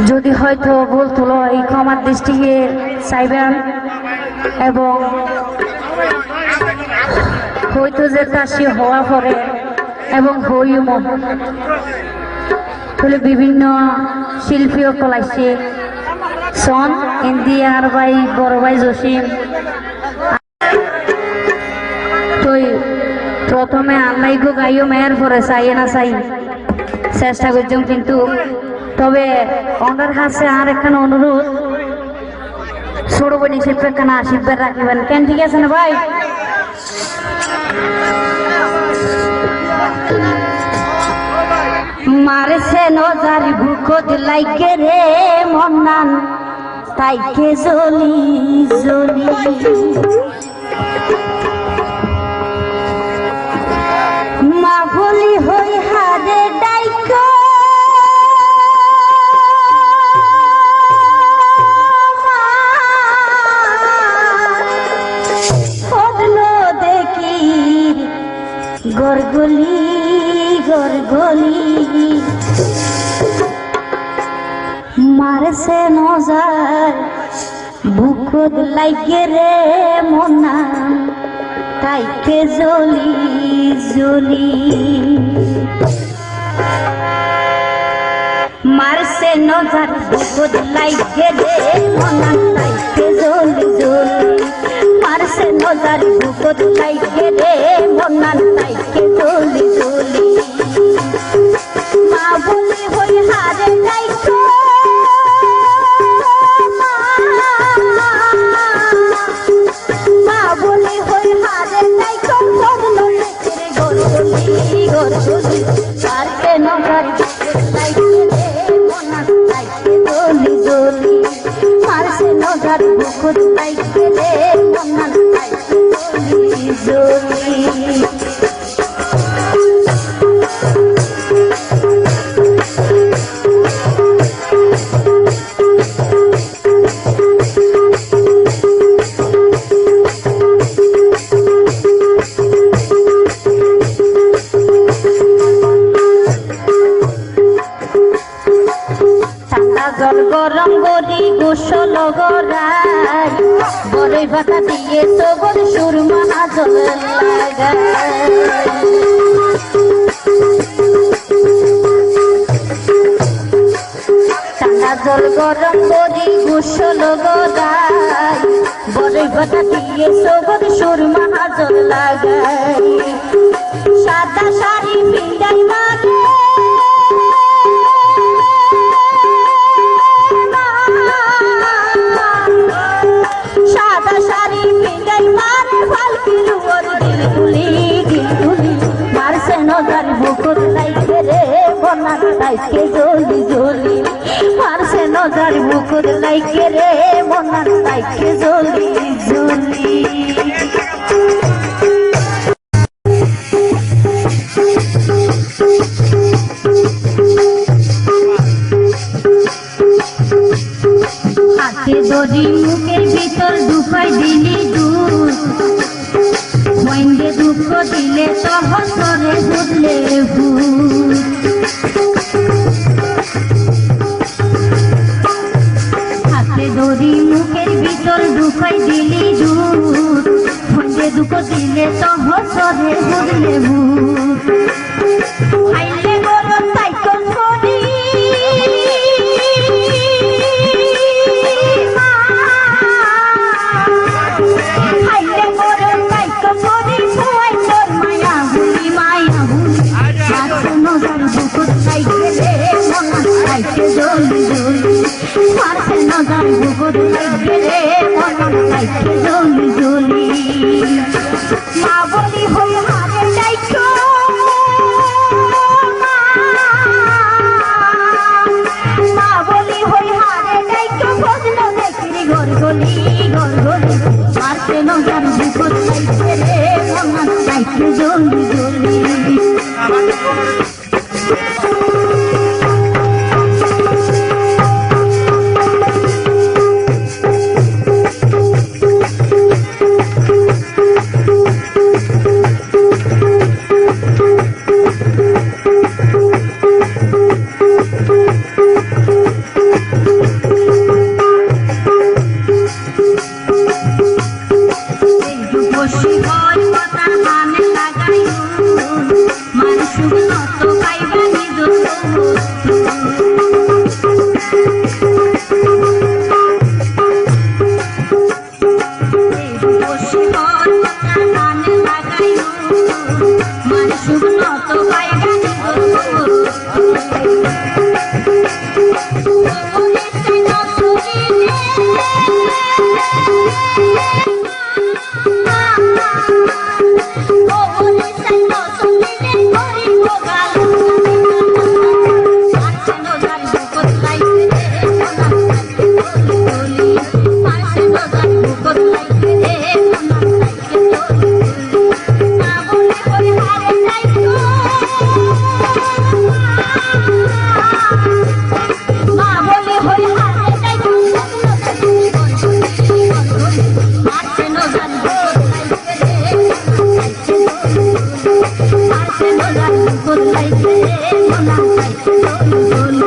যদি হয়তো ভুল তুলো এই ক্ষমার দৃষ্টিকে চাইবেন এবং হয়তো যে কাশি হওয়া পরে এবং হইম বলে বিভিন্ন শিল্পীও কলাইছে সন ইন্দিয়ার ভাই বড় ভাই জসিম তো প্রথমে আল্লাহ গো গাইও মেয়ের পরে চাইয়ে না চাই চেষ্টা করছিলাম কিন্তু তবে ওনার কাছে আর একখানে অনুরোধ ছোট বোন হিসেবে একখানে আশীর্বাদ রাখবেন কেন ঠিক আছে না ভাই মারছে নজারি বুকত লাইকে রে মন্নান তাইকে জলি জলি মা বলি হই হারে ডাইক দেখি গরগলি গরগলি মারছে নজার বুকত লাইগে রে মনা তাইকে জলি জলি মারছে নজার বুকত লাইগে রে মনা তাইকে জলি জলি মারছে নজার বুকত লাইগে রে মনা তাইকে জলি জলি মা বলি হই হারে লাইকো মা বলি হই হারে লাইকো বদল রে গরগলি গরগলি পারতে নজর লাইকে রে মনা লাইকে জলি জলি মারছে নজর বুকুত লাইকে রে মনা লাইকে জলি জলি জল গরম করি গোসল গড়াই বড়ই পাতা দিয়ে সবর সুরমা জল লাগাই ঠান্ডা জল গরম করি গোসল গড়াই বড়ই পাতা দিয়ে সবর সুরমা জল লাগাই সাদা শাড়ি পিন্ডাই মানে বুকুর লাইকে রে বনা তাইকে জলি জলি মারছে নজর বুকুর লাইকে রে বনা তাইকে জলি জলি হাতে দড়ি মুখের ভিতর ঢুকাই দিলি দুধ মইন্দে দুঃখ দিলে সহসরে বুঝলে ভূত হাতে দড়ি মুখের ভিতর ঢুকাই দিলি দুধ মইন্দে দুঃখ দিলে সহসরে বুঝলে ভূত খাইলে গরম সাইকেল করি জলি জলি মারছে নজর বুকুর লাইগে রে মন লাইগে জলি জলি মা বলি হই হারে ডাইকো মা বলি হই হারে ডাইকো বদল দেখি গরগলি গরগলি মারছে নজর বুকুর লাইগে রে মন লাইগে জলি জলি মা বলি হই হারে যাই মারছে নজান বদলাইছে রে মনা চাইছে দোল দোল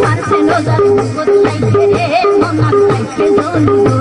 মারছে নজান বদলাইছে রে মনা চাইছে দোল দোল